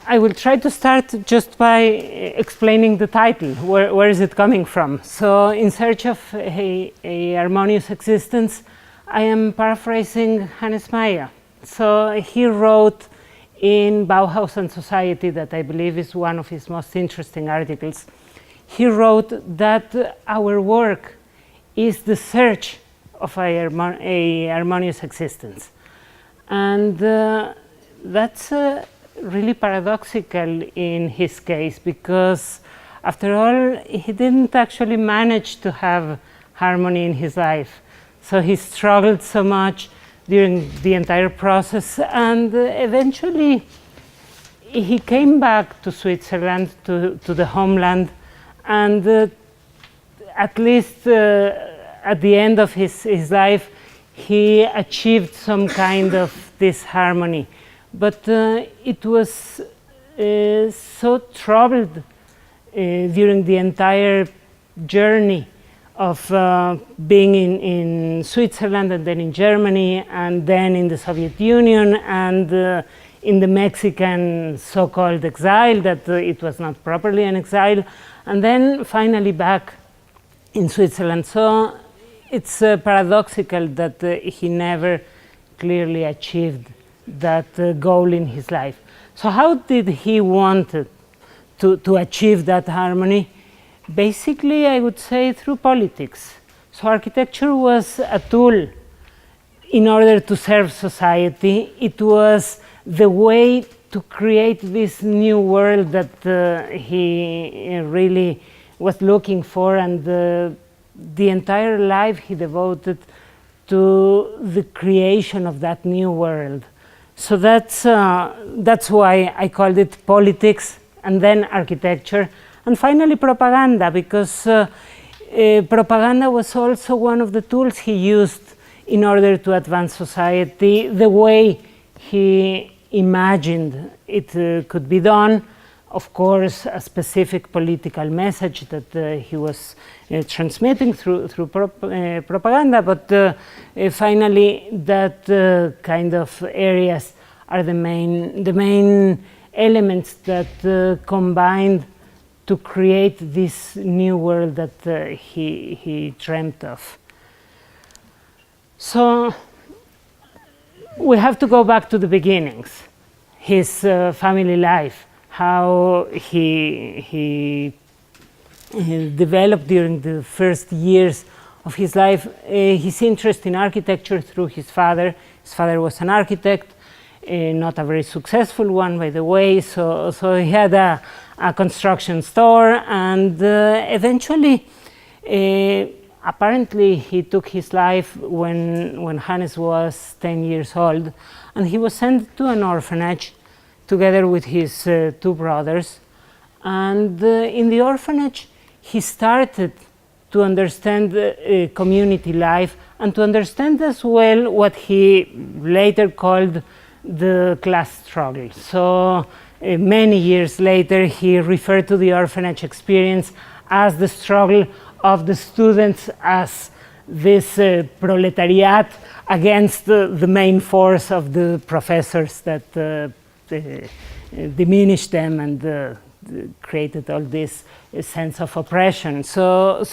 I will try to start just by explaining the title. Where is it coming from? So, in search of a harmonious existence, I am paraphrasing Hannes Meyer. So, he wrote in Bauhaus and Society, that I believe is one of his most interesting articles. He wrote that our work is the search of a harmonious existence. And that's really paradoxical in his case, because after all, he didn't actually manage to have harmony in his life. So he struggled so much during the entire process, and eventually he came back to Switzerland, to the homeland, and at least at the end of his life, he achieved some kind of this harmony. But it was so troubled during the entire journey of being in Switzerland, and then in Germany, and then in the Soviet Union, and in the Mexican so-called exile, that it was not properly an exile, and then finally back in Switzerland. So it's paradoxical that he never clearly achieved that goal in his life. So how did he want to achieve that harmony? Basically, I would say through politics. So architecture was a tool in order to serve society. It was the way to create this new world that he really was looking for, and the entire life he devoted to the creation of that new world. So that's why I called it politics, and then architecture, and finally propaganda, because propaganda was also one of the tools he used in order to advance society the way he imagined it could be done. Of course, a specific political message that he was transmitting through propaganda, but finally that kind of areas are the main elements that combined to create this new world that he dreamt of. So we have to go back to the beginnings, his family life, how he developed during the first years of his life, his interest in architecture through his father. His father was an architect, not a very successful one, by the way, so he had a construction store, and eventually, apparently he took his life when Hannes was 10 years old, and he was sent to an orphanage together with his two brothers. And in the orphanage, he started to understand community life, and to understand as well what he later called the class struggle. So many years later, he referred to the orphanage experience as the struggle of the students, as this proletariat against the main force of the professors that diminished them and created all this sense of oppression. So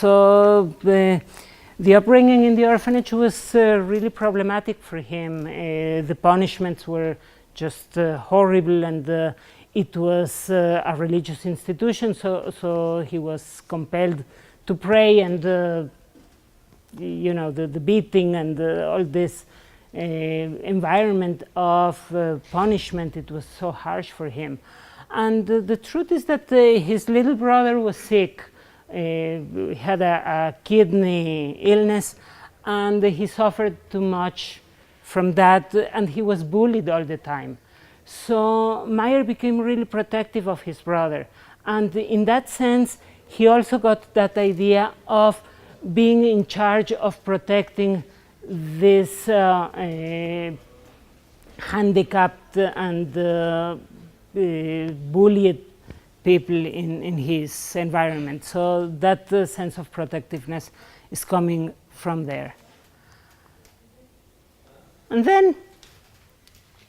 the upbringing in the orphanage was really problematic for him. The punishments were just horrible, and it was a religious institution, so he was compelled to pray, and you know, the beating and all this environment of punishment, it was so harsh for him. And the truth is that his little brother was sick. He had a kidney illness, and he suffered too much from that, and he was bullied all the time. So Meyer became really protective of his brother, and in that sense, he also got that idea of being in charge of protecting this handicapped and bullied people in his environment. So that sense of protectiveness is coming from there. And then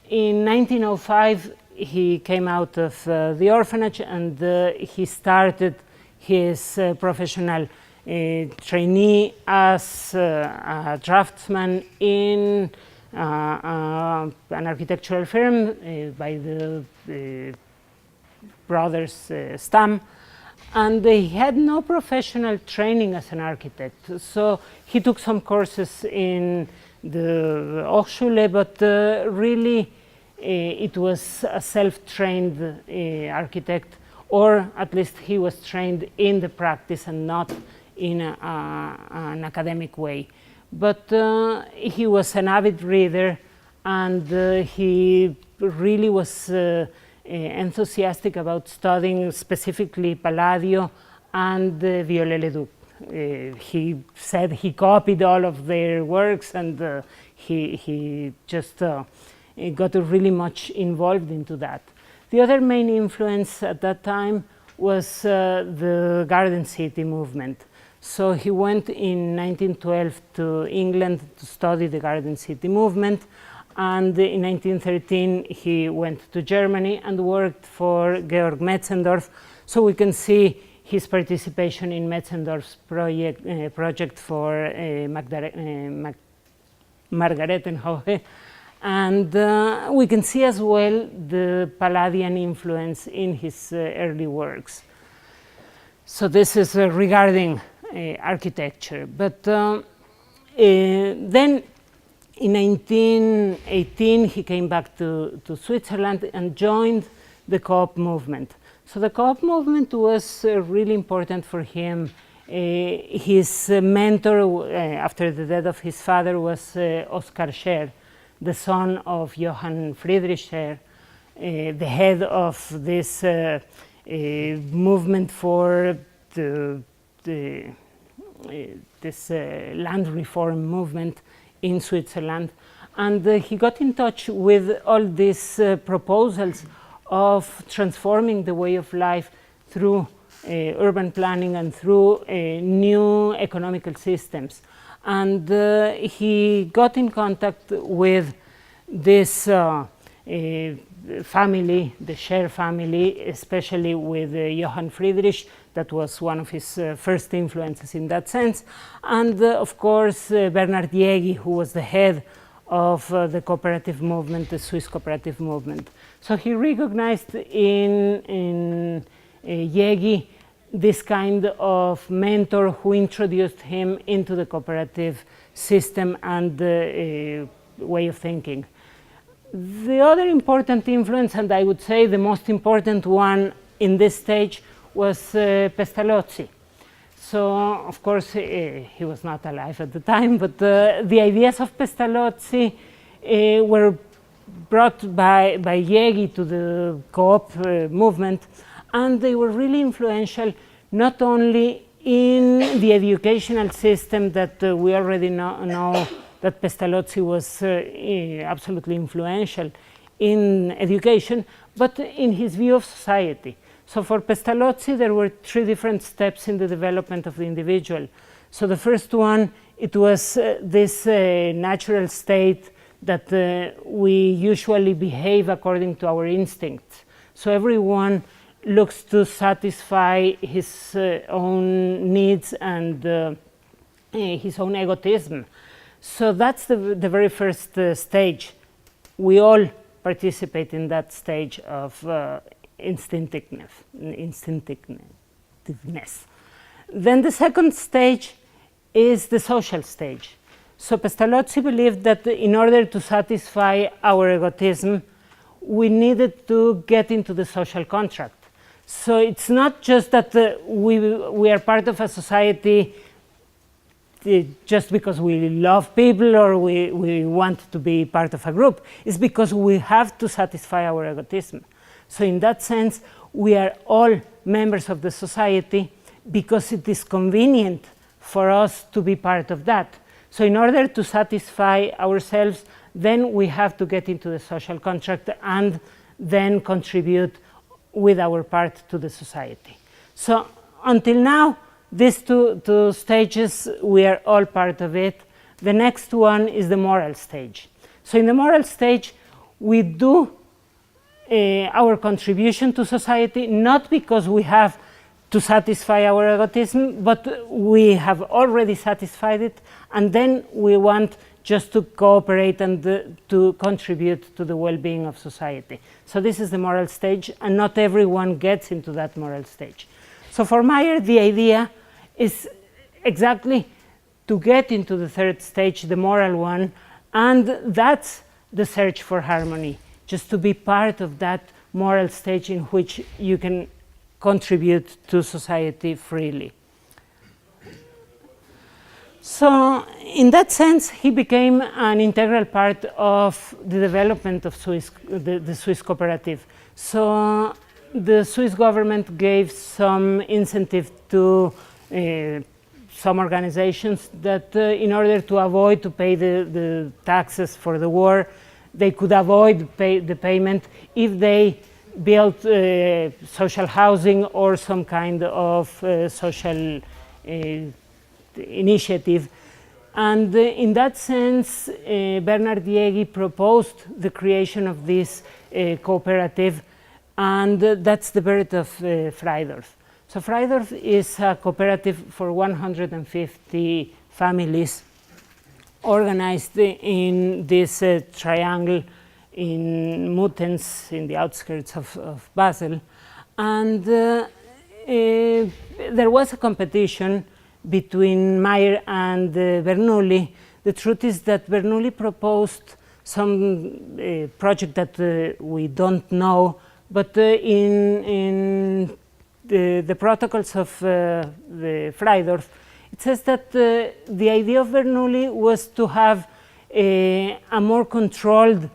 in 1905, he came out of the orphanage, and he started his professional trainee as a draftsman in an architectural firm by the brothers Stam, and he had no professional training as an architect. So he took some courses in the Hochschule, but really it was a self-trained architect, or at least he was trained in the practice and not in an academic way. But he was an avid reader, and he really was enthusiastic about studying specifically Palladio and Viollet-le-Duc. He said he copied all of their works, and he just got really much involved into that. The other main influence at that time was the Garden City movement. So he went in 1912 to England to study the Garden City movement, and in 1913 he went to Germany and worked for Georg Metzendorf. So we can see his participation in Metzendorf's project for Margaretenhöhe. And we can see as well the Palladian influence in his early works. So this is regarding architecture. But then in 1918 he came back to Switzerland and joined the co-op movement. So the co-op movement was really important for him. His mentor after the death of his father was Oskar Scher, the son of Johann Friedrich Scher, the head of this movement for this land reform movement in Switzerland. And he got in touch with all these proposals of transforming the way of life through urban planning and through new economical systems. And he got in contact with this family, the Scher family, especially with Johann Friedrich. That was one of his first influences in that sense. And of course, Bernhard Jägi, who was the head of the cooperative movement, the Swiss cooperative movement. So he recognized in Jägi this kind of mentor who introduced him into the cooperative system and way of thinking. The other important influence, and I would say the most important one in this stage, was Pestalozzi. So, of course, he was not alive at the time, but the ideas of Pestalozzi were brought by Jägi to the co-op movement, and they were really influential not only in the educational system that we already know that Pestalozzi was absolutely influential in education, but in his view of society. So for Pestalozzi, there were three different steps in the development of the individual. So the first one, it was this natural state that we usually behave according to our instincts. So everyone looks to satisfy his own needs and his own egotism. So that's the very first stage. We all participate in that stage of instinctiveness. Then the second stage is the social stage. So Pestalozzi believed that in order to satisfy our egotism, we needed to get into the social contract. So it's not just that we are part of a society just because we love people or we want to be part of a group. It's because we have to satisfy our egotism. So in that sense, we are all members of the society because it is convenient for us to be part of that. So in order to satisfy ourselves, then we have to get into the social contract and then contribute with our part to the society. So until now, these two stages, we are all part of it. The next one is the moral stage. So in the moral stage, we do our contribution to society, not because we have to satisfy our egotism, but we have already satisfied it, and then we want just to cooperate and to contribute to the well-being of society. So this is the moral stage, and not everyone gets into that moral stage. So for Meyer, the idea is exactly to get into the third stage, the moral one, and that's the search for harmony, just to be part of that moral stage in which you can contribute to society freely. So in that sense, he became an integral part of the development of the Swiss cooperative. So the Swiss government gave some incentive to some organizations that in order to avoid to pay the taxes for the war, they could avoid the payment if they built social housing or some kind of social initiative. And in that sense, Bernard Dieghi proposed the creation of this cooperative, and that's the birth of Freidorf. So Freidorf is a cooperative for 150 families organized in this triangle in Muttenz, in the outskirts of Basel. And there was a competition between Meyer and Bernoulli. The truth is that Bernoulli proposed some project that we don't know, but in the protocols of the Freidorf, it says that the idea of Bernoulli was to have a more controlled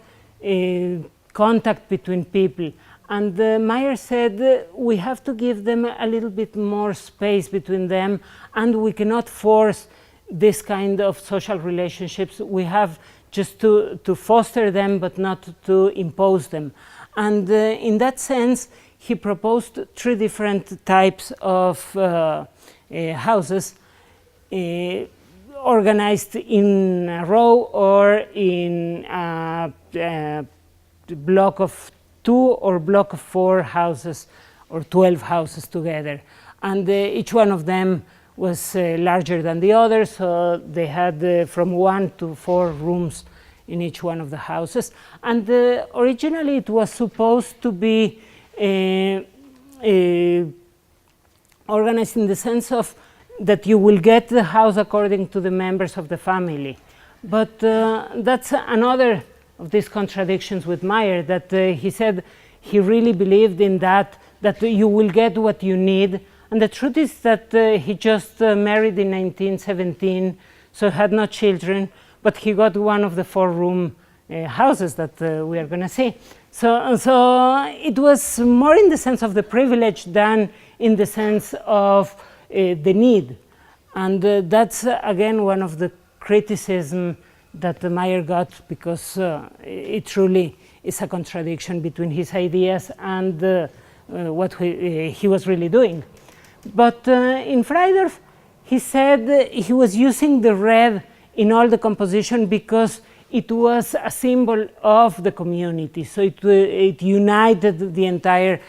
contact between people. And Meyer said we have to give them a little bit more space between them, and we cannot force this kind of social relationships. We have just to foster them, but not to impose them. And in that sense, he proposed 3 different types of houses organized in a row or in a block of 2 or block of 4 houses or 12 houses together. And each one of them was larger than the other, so they had from 1 to 4 rooms in each one of the houses. And originally it was supposed to be organized in the sense of that you will get the house according to the members of the family. But that's another of these contradictions with Meyer, that he said he really believed in that you will get what you need. And the truth is that he just married in 1917, so had no children, but he got one of the 4-room houses that we are going to see. So it was more in the sense of the privilege than in the sense of the need. And that's again one of the criticism that Meyer got, because it truly is a contradiction between his ideas and what he was really doing. But in Freidorf, he said he was using the red in all the composition because it was a symbol of the community. So it united the entire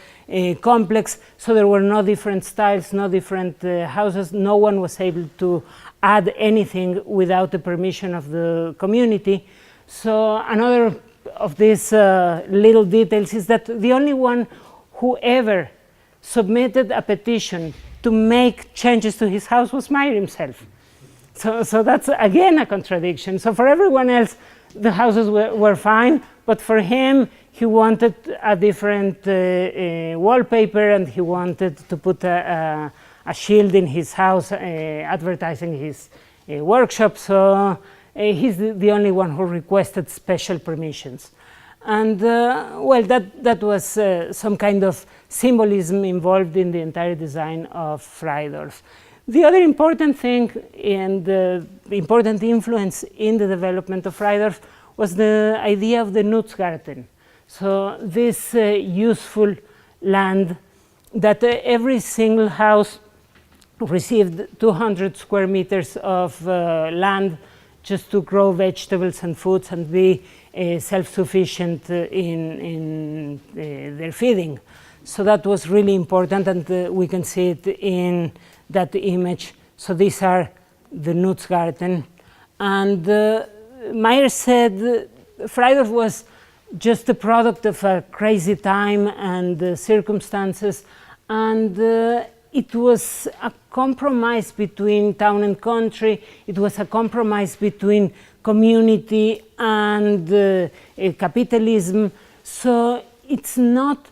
complex, so there were no different styles, no different houses. No one was able to add anything without the permission of the community. So another of these little details is that the only one who ever submitted a petition to make changes to his house was Meyer himself. So that's again a contradiction. So for everyone else, the houses were fine, but for him, he wanted a different wallpaper, and he wanted to put a shield in his house advertising his workshop. So he's the only one who requested special permissions. And well, that was some kind of symbolism involved in the entire design of Freidorf. The other important thing and the important influence in the development of Freidorf was the idea of the Nutzgarten. So this useful land that every single house received 200 square meters of land just to grow vegetables and foods and be self-sufficient in their feeding. So that was really important, and we can see it in that image. So these are the Nutzgarten. And Meyer said Freidorf was just a product of a crazy time and circumstances, and it was a compromise between town and country. It was a compromise between community and capitalism. So it's not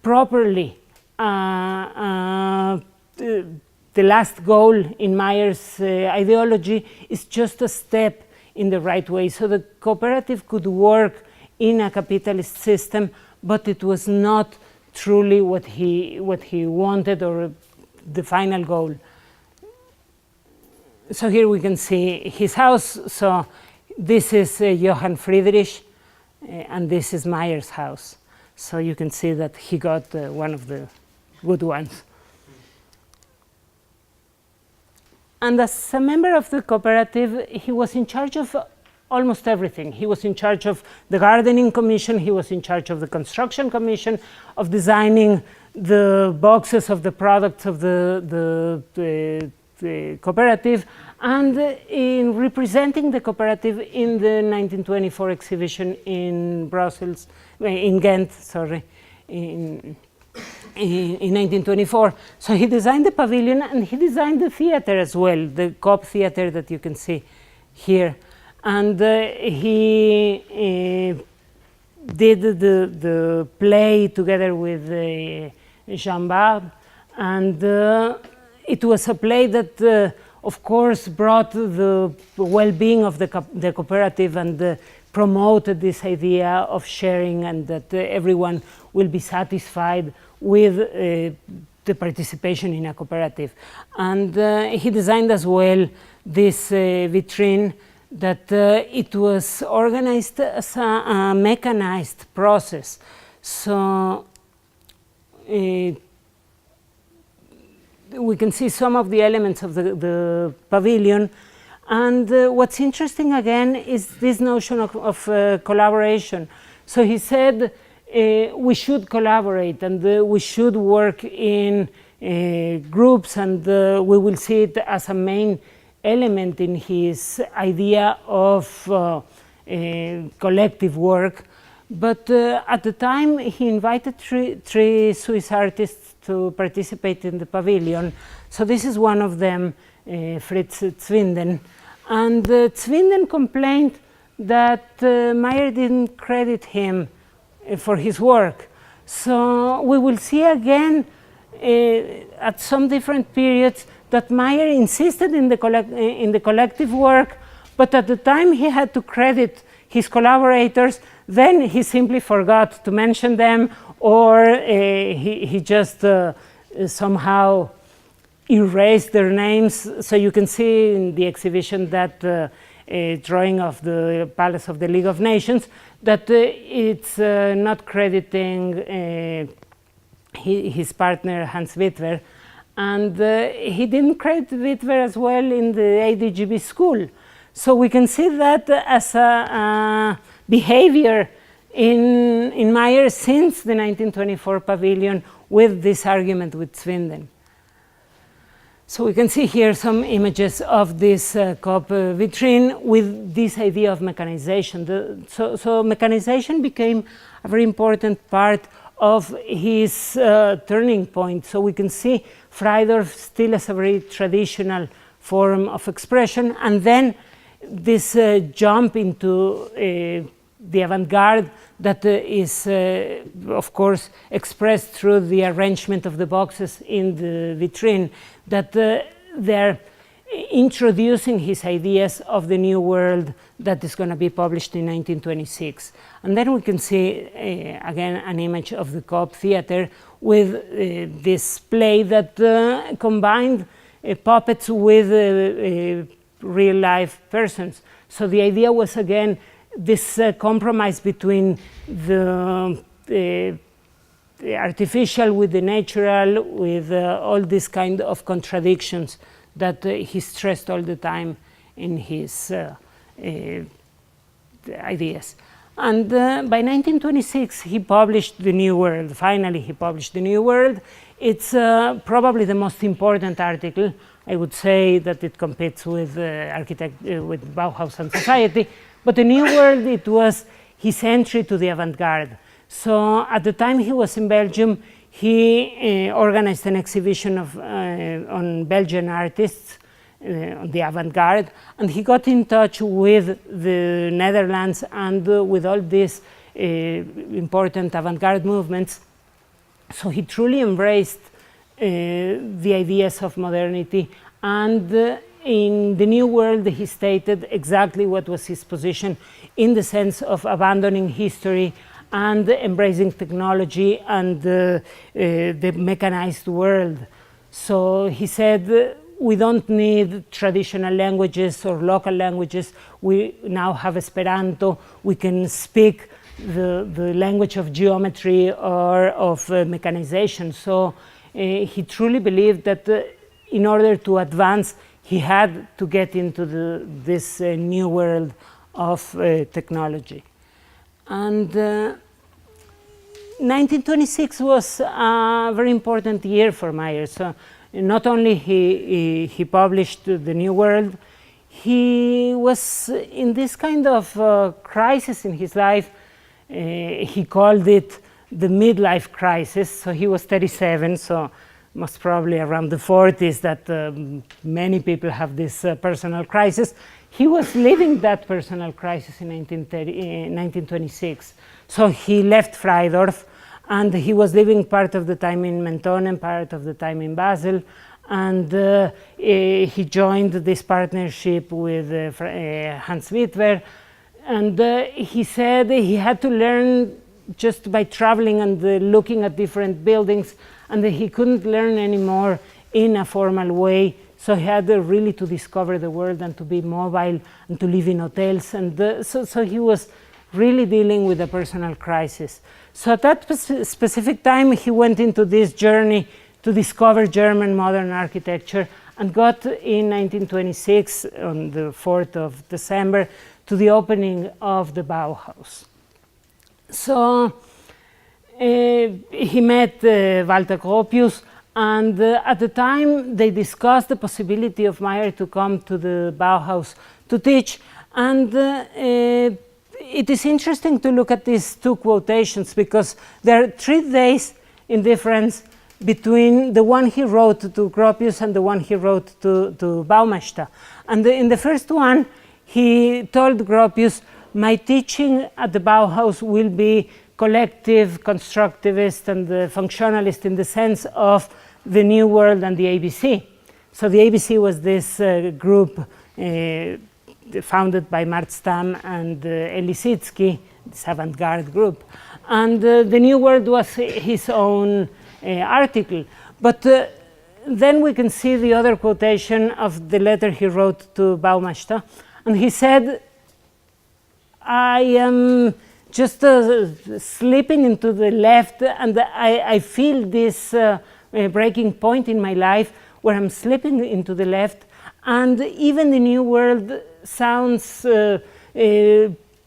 properly the last goal in Meyer's ideology. Is just a step in the right way. So the cooperative could work in a capitalist system, but it was not truly what he wanted or the final goal. So here we can see his house. So this is Johann Friedrich, and this is Meyer's house. So you can see that he got one of the good ones. And as a member of the cooperative, he was in charge of almost everything. He was in charge of the gardening commission, he was in charge of the construction commission, of designing the boxes of the products of the cooperative, and in representing the cooperative in the 1924 exhibition in Brussels, in Ghent, sorry, in 1924. So he designed the pavilion and he designed the theater as well, the Coop theater that you can see here. And he did the play together with Jean Barbe, and it was a play that of course brought the well-being of the cooperative and promoted this idea of sharing, and that everyone will be satisfied with the participation in a cooperative. And he designed as well this vitrine, that it was organized as a mechanized process. So we can see some of the elements of the pavilion. And what's interesting again is this notion of collaboration. So he said we should collaborate, and we should work in groups, and we will see it as a main element in his idea of collective work. But at the time, he invited three Swiss artists to participate in the pavilion. So this is one of them, Fritz Zwinden. And Zwinden complained that Meyer didn't credit him for his work. So we will see again at some different periods that Meyer insisted in the collective work, but at the time he had to credit his collaborators, then he simply forgot to mention them, or he just somehow erased their names. So you can see in the exhibition that drawing of the Palace of the League of Nations, that it's not crediting his partner Hans Wittwer. And he didn't credit Wittwer as well in the ADGB school. So we can see that as a behavior in Meyer since the 1924 pavilion, with this argument with Zwinden. So we can see here some images of this Coop vitrine with this idea of mechanization. So mechanization became a very important part of his turning point. So we can see Freidorf still as a very traditional form of expression, and then this jump into the avant-garde that is, of course, expressed through the arrangement of the boxes in the vitrine, that they're introducing his ideas of the new world that is going to be published in 1926. And then we can see, again, an image of the Coop theater with this play that combined puppets with real-life persons. So the idea was, again, this compromise between the artificial with the natural, with all these kind of contradictions that he stressed all the time in his ideas. And by 1926, he published The New World. Finally, he published The New World. It's probably the most important article. I would say that it competes with with Bauhaus and Society. But The New World, it was his entry to the avant-garde. So at the time he was in Belgium, he organized an exhibition on Belgian artists on the avant-garde, and he got in touch with the Netherlands and with all these important avant-garde movements. So he truly embraced the ideas of modernity, and in The New World he stated exactly what was his position in the sense of abandoning history and embracing technology and the mechanized world. So he said, we don't need traditional languages or local languages. We now have Esperanto. We can speak the language of geometry or of mechanization. So he truly believed that in order to advance, he had to get into this new world of technology. And 1926 was a very important year for Meyer. So not only he published The New World, he was in this kind of crisis in his life. He called it the midlife crisis. So he was 37, so most probably around the 40s that many people have this personal crisis. He was living that personal crisis in 1926. So he left Freidorf, and he was living part of the time in Menton and part of the time in Basel. And he joined this partnership with Hans Wittwer. And he said he had to learn just by traveling and looking at different buildings, and he couldn't learn anymore in a formal way. So he had really to discover the world and to be mobile and to live in hotels. And so he was really dealing with a personal crisis. So at that specific time, he went into this journey to discover German modern architecture, and got in 1926, on the 4th of December, to the opening of the Bauhaus. So he met Walter Gropius, and at the time they discussed the possibility of Meyer to come to the Bauhaus to teach. And it is interesting to look at these two quotations, because there are 3 days in difference between the one he wrote to Gropius and the one he wrote to Baumeister. And in the first one, he told Gropius, my teaching at the Bauhaus will be collective, constructivist, and functionalist in the sense of the New World and the ABC. So the ABC was this group founded by Mart Stam and Elisitsky, this avant-garde group. And the New World was his own article. But then we can see the other quotation of the letter he wrote to Baumeister. And he said, I am just slipping into the left, and I feel this breaking point in my life where I'm slipping into the left, and even the New World sounds a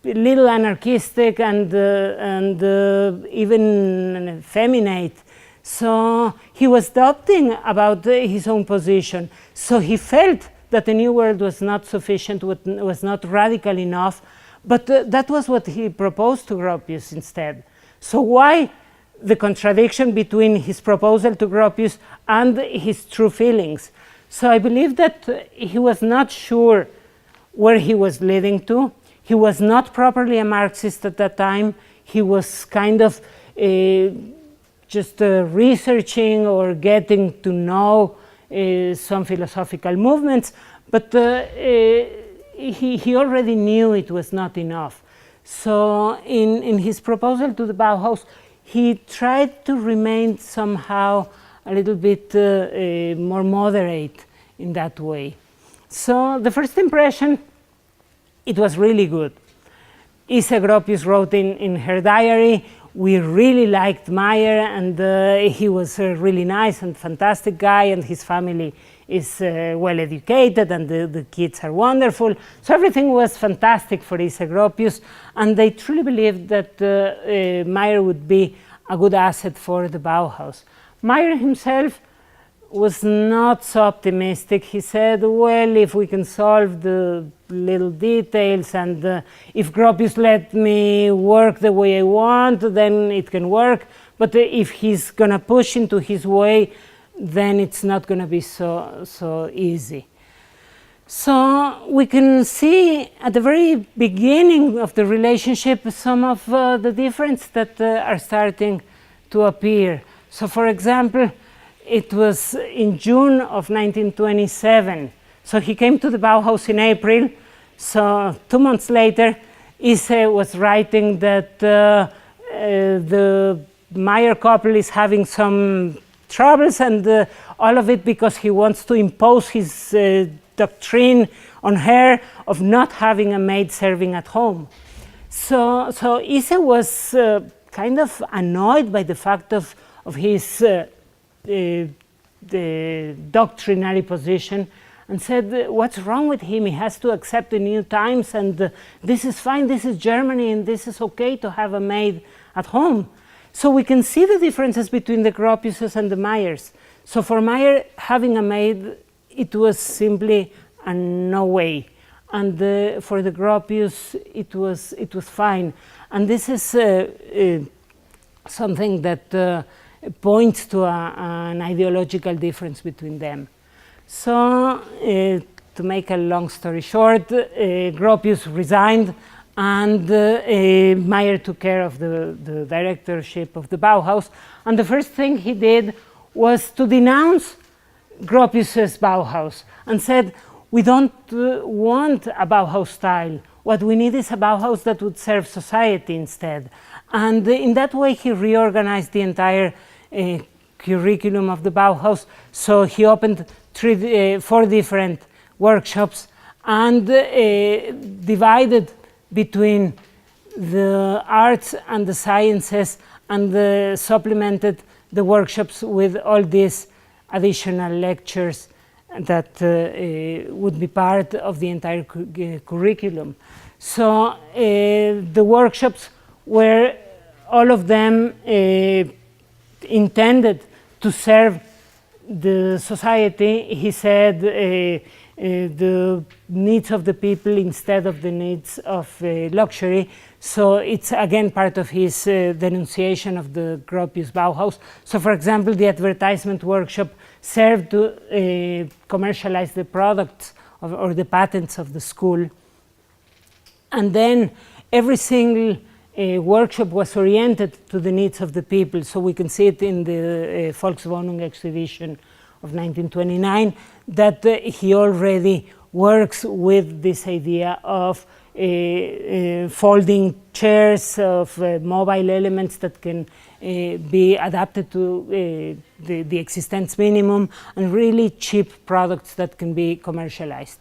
little anarchistic and even effeminate. So he was doubting about his own position. So he felt that the New World was not sufficient, was not radical enough, but that was what he proposed to Gropius instead. So why the contradiction between his proposal to Gropius and his true feelings? So I believe that he was not sure where he was leading to. He was not properly a Marxist at that time. He was kind of just researching or getting to know some philosophical movements, but he already knew it was not enough. So in his proposal to the Bauhaus, he tried to remain somehow a little bit more moderate in that way. So the first impression, it was really good. Ise Gropius wrote in her diary, we really liked Meyer, and he was a really nice and fantastic guy, and his family is well educated and the kids are wonderful. So everything was fantastic for Isa Gropius, and they truly believed that Meyer would be a good asset for the Bauhaus. Meyer himself was not so optimistic. He said, well, if we can solve the little details and if Gropius let me work the way I want, then it can work. But if he's going to push into his way, then it's not going to be so easy. So we can see at the very beginning of the relationship some of the differences that are starting to appear. So for example, it was in June of 1927. So he came to the Bauhaus in April. So 2 months later, Ise was writing that the Meyer couple is having some troubles, and all of it because he wants to impose his doctrine on her of not having a maid serving at home. So Ise was kind of annoyed by the fact of his the doctrinary position, and said, what's wrong with him? He has to accept the new times, and this is fine, this is Germany, and this is okay to have a maid at home. So we can see the differences between the Gropiuses and the Meyers. So for Meyer, having a maid, it was simply a no way. And for the Gropius, it was fine. And this is something that points to an ideological difference between them. So, to make a long story short, Gropius resigned, and Meyer took care of the directorship of the Bauhaus. And the first thing he did was to denounce Gropius's Bauhaus and said, we don't want a Bauhaus style. What we need is a Bauhaus that would serve society instead. And in that way, he reorganized the entire curriculum of the Bauhaus. So he opened 4 different workshops and divided between the arts and the sciences, and supplemented the workshops with all these additional lectures that would be part of the entire curriculum. So the workshops were all of them intended to serve the society. He said the needs of the people instead of the needs of luxury. So it's again part of his denunciation of the Gropius Bauhaus. So for example, the advertisement workshop served to commercialize the products or the patents of the school. And then every single workshop was oriented to the needs of the people. So we can see it in the Volkswohnung exhibition of 1929, that he already works with this idea of folding chairs, of mobile elements that can be adapted to the existence minimum, and really cheap products that can be commercialized.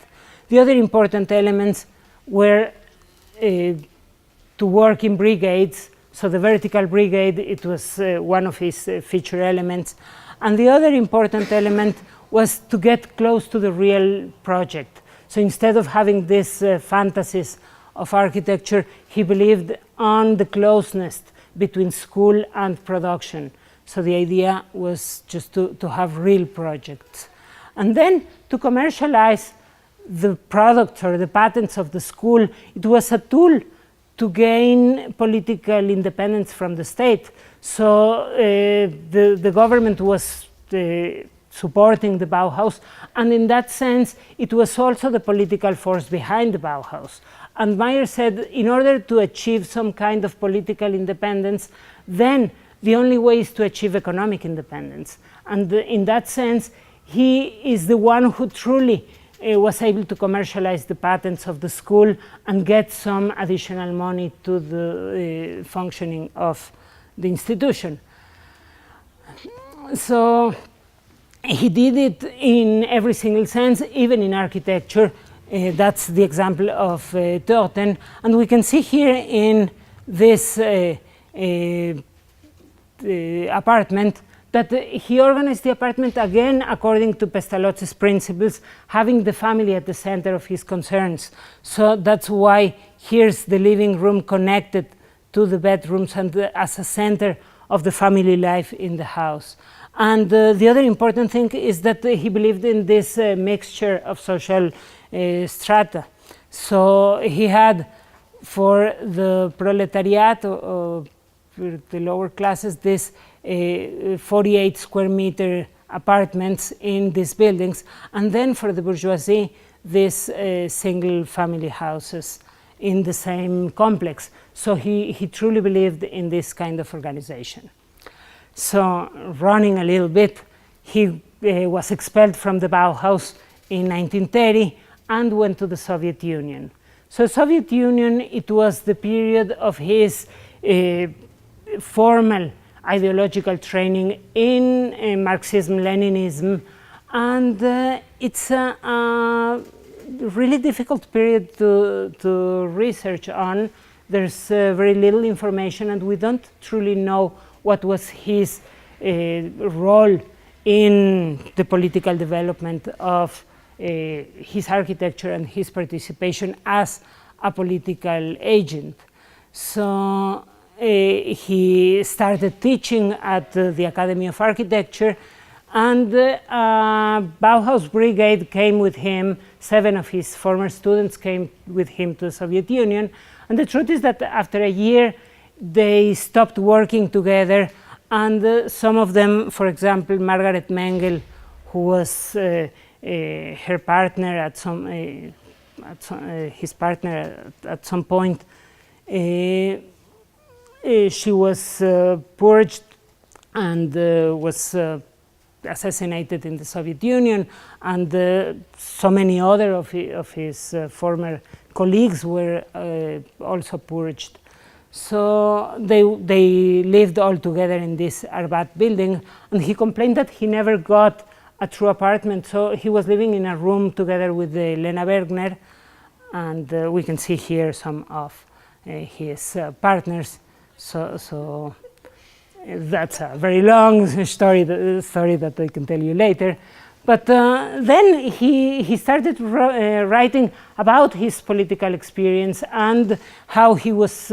The other important elements were to work in brigades. So the vertical brigade, it was one of his feature elements. And the other important element was to get close to the real project. So instead of having these fantasies of architecture, he believed on the closeness between school and production. So the idea was just to have real projects. And then to commercialize the products or the patents of the school, it was a tool to gain political independence from the state. So the government was supporting the Bauhaus, and in that sense, it was also the political force behind the Bauhaus. And Meyer said, in order to achieve some kind of political independence, then the only way is to achieve economic independence. And in that sense, he is the one who truly was able to commercialize the patents of the school and get some additional money to the functioning of the institution. So he did it in every single sense, even in architecture. That's the example of Törten. And we can see here in this apartment that he organized the apartment again according to Pestalozzi's principles, having the family at the center of his concerns. So that's why here's the living room connected to the bedrooms and as a center of the family life in the house. And the other important thing is that he believed in this mixture of social strata. So he had, for the proletariat, or for the lower classes, this 48 square meter apartments in these buildings, and then for the bourgeoisie, these single family houses in the same complex. So he truly believed in this kind of organization. So running a little bit, he was expelled from the Bauhaus in 1930 and went to the Soviet Union. So Soviet Union, it was the period of his formal ideological training in Marxism-Leninism, and it's a really difficult period to research on. There's very little information, and we don't truly know what was his role in the political development of his architecture and his participation as a political agent. So he started teaching at the Academy of Architecture, and Bauhaus Brigade came with him. 7 of his former students came with him to the Soviet Union. And the truth is that after a year, they stopped working together, and some of them, for example, Margaret Mengel, who was her partner at some, his partner at some point, she was purged and was assassinated in the Soviet Union, and so many other of his former colleagues were also purged. So they lived all together in this Arbat building, and he complained that he never got a true apartment. So he was living in a room together with Lena Bergner, and we can see here some of his partners. So that's a very long story that I can tell you later. But then he started writing about his political experience and how he was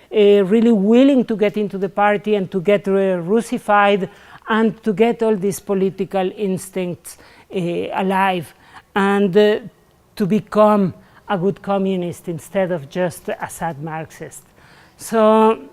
really willing to get into the party and to get Russified and to get all these political instincts alive, and to become a good communist instead of just a sad Marxist. So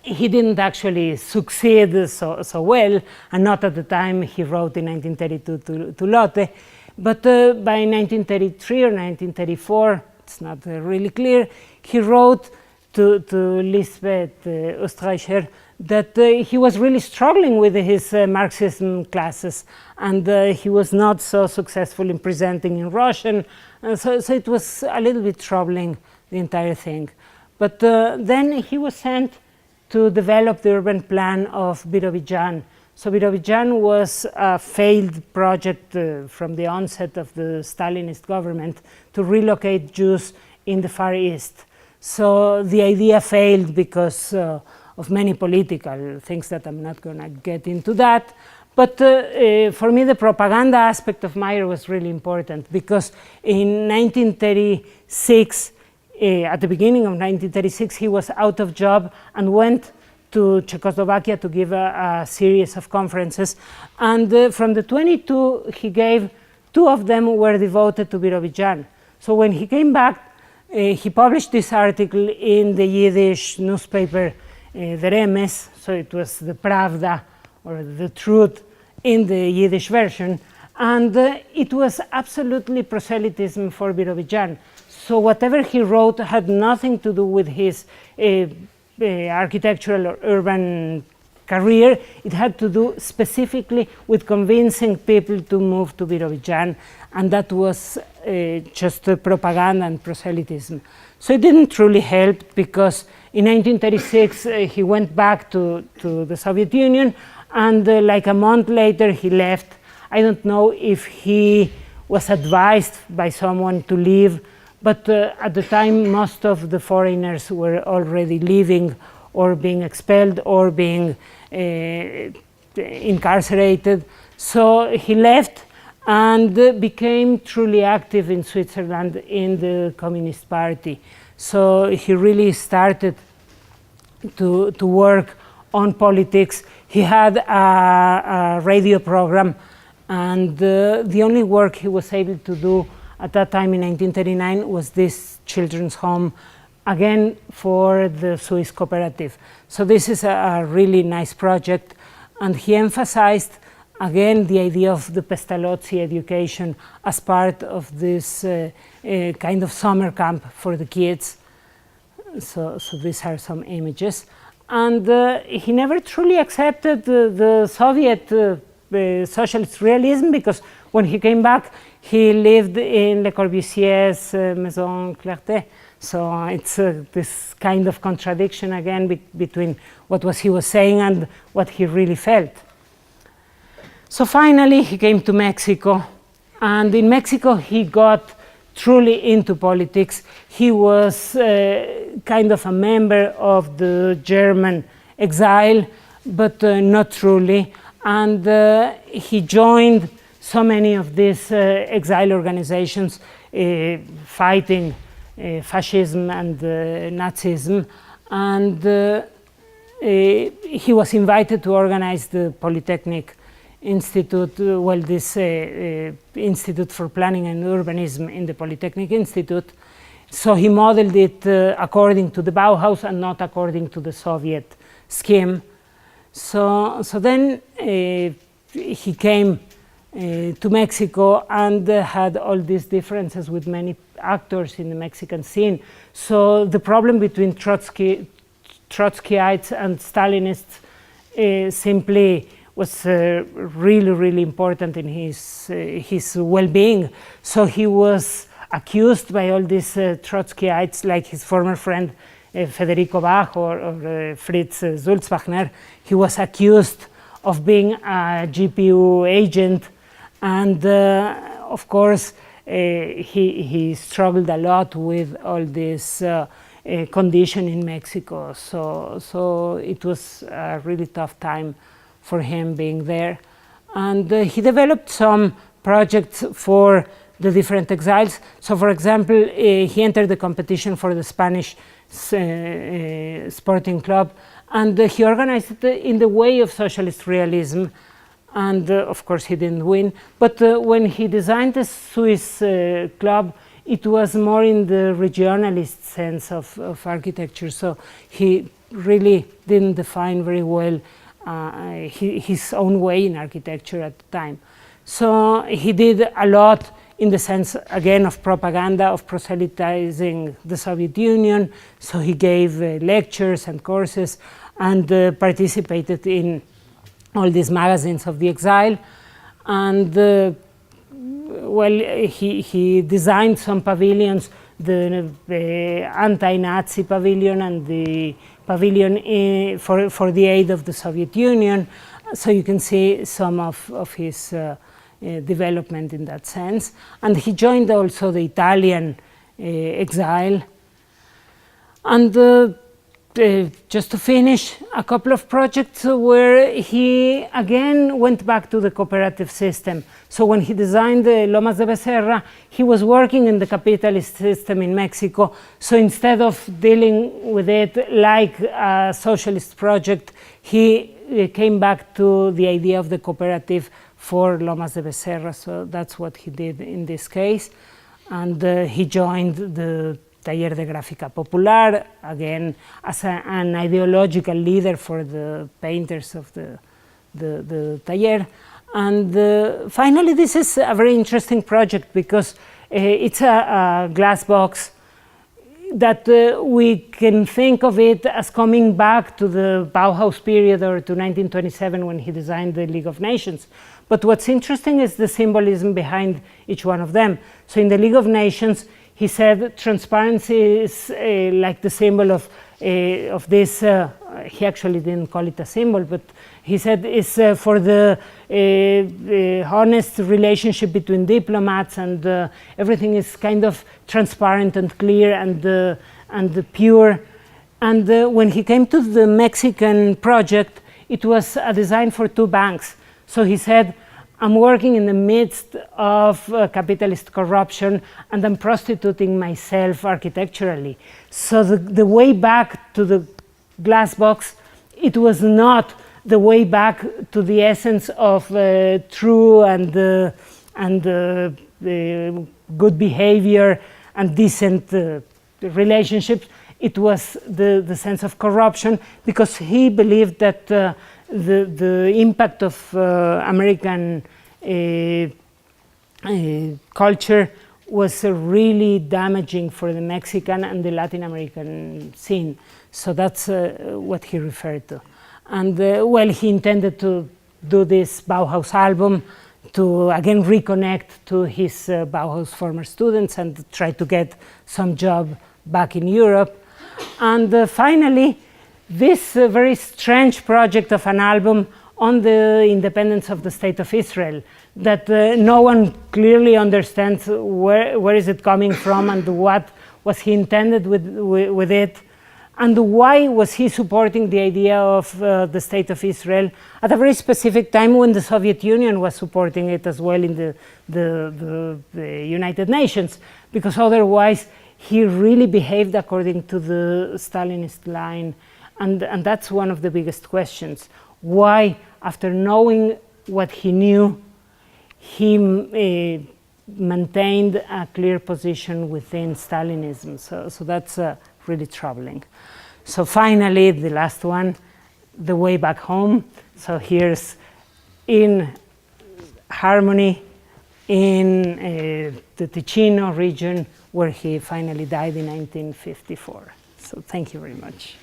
he didn't actually succeed so well, and not at the time he wrote in 1932 to Lotte, but by 1933 or 1934, it's not really clear, he wrote to Lisbeth Ostreicher that he was really struggling with his Marxism classes, and he was not so successful in presenting in Russian, so it was a little bit troubling, the entire thing. But then he was sent to develop the urban plan of Birobidzhan. So Birobidzhan was a failed project from the onset of the Stalinist government to relocate Jews in the Far East. So the idea failed because of many political things that I'm not going to get into that. But for me, the propaganda aspect of Meyer was really important, because in 1936, at the beginning of 1936, he was out of job and went to Czechoslovakia to give a series of conferences. And from the 22 he gave, 2 of them were devoted to Birobidzhan. So when he came back, he published this article in the Yiddish newspaper, the Remes, so it was the Pravda, or the truth, in the Yiddish version. And it was absolutely proselytism for Birobidzhan. So whatever he wrote had nothing to do with his architectural or urban career. It had to do specifically with convincing people to move to Birobidzhan, and that was just propaganda and proselytism. So it didn't truly help, because in 1936 he went back to the Soviet Union, and like a month later he left. I don't know if he was advised by someone to leave, but at the time most of the foreigners were already leaving or being expelled or being incarcerated. So he left and became truly active in Switzerland in the Communist Party. So he really started to work on politics. He had a radio program, and the only work he was able to do at that time in 1939 was this children's home, again for the Swiss cooperative. So this is a really nice project, and he emphasized again the idea of the Pestalozzi education as part of this kind of summer camp for the kids. So these are some images. And he never truly accepted the Soviet socialist realism, because when he came back, he lived in Le Corbusier's Maison Clarté. So it's this kind of contradiction again between what he was saying and what he really felt. So finally, he came to Mexico, and in Mexico he got truly into politics. He was kind of a member of the German exile, but not truly. And he joined so many of these exile organizations fighting fascism and Nazism. And he was invited to organize the Polytechnic Institute, this Institute for Planning and Urbanism in the Polytechnic Institute. So he modeled it according to the Bauhaus and not according to the Soviet scheme. So then he came to Mexico and had all these differences with many actors in the Mexican scene. So the problem between Trotskyites and Stalinists simply was really, really important in his well-being. So he was accused by all these Trotskyites, like his former friend Federico Bach or Fritz Sulzbachner. He was accused of being a GPU agent, and of course he struggled a lot with all this condition in Mexico. So it was a really tough time for him being there. And he developed some projects for the different exiles. So for example, he entered the competition for the Spanish sporting club, and he organized it in the way of socialist realism. And of course he didn't win. But when he designed the Swiss club, it was more in the regionalist sense of architecture. So he really didn't define very well his own way in architecture at the time. So he did a lot in the sense, again, of propaganda, of proselytizing the Soviet Union. So he gave lectures and courses and participated in all these magazines of the exile. And he designed some pavilions, the anti-Nazi pavilion and the pavilion for the aid of the Soviet Union. So you can see some of his development in that sense. And he joined also the Italian exile. And just to finish, a couple of projects where he again went back to the cooperative system. So when he designed the Lomas de Becerra, he was working in the capitalist system in Mexico. So instead of dealing with it like a socialist project, he came back to the idea of the cooperative for Lomas de Becerra. So that's what he did in this case. And he joined the Taller de Gráfica Popular, again, as an ideological leader for the painters of the Taller. And finally, this is a very interesting project because it's a glass box that we can think of it as coming back to the Bauhaus period or to 1927 when he designed the League of Nations. But what's interesting is the symbolism behind each one of them. So in the League of Nations, he said transparency is like the symbol of this, he actually didn't call it a symbol, but he said it's for the honest relationship between diplomats, and everything is kind of transparent and clear and pure. And when he came to the Mexican project, it was a design for 2 banks. So he said, I'm working in the midst of capitalist corruption and I'm prostituting myself architecturally. So the way back to the glass box, it was not the way back to the essence of true and good behavior and decent relationships. It was the sense of corruption, because he believed that the impact of American culture was really damaging for the Mexican and the Latin American scene. So that's what he referred to. And well, he intended to do this Bauhaus album to again reconnect to his Bauhaus former students and try to get some job back in Europe. And finally, this very strange project of an album on the independence of the State of Israel that no one clearly understands where is it coming from and what was he intended with it, and why was he supporting the idea of the State of Israel at a very specific time when the Soviet Union was supporting it as well in the United Nations, because otherwise he really behaved according to the Stalinist line. And that's one of the biggest questions. Why, after knowing what he knew, he maintained a clear position within Stalinism? So that's really troubling. So finally, the last one, the way back home. So here's in Harmony, in the Ticino region, where he finally died in 1954. So thank you very much.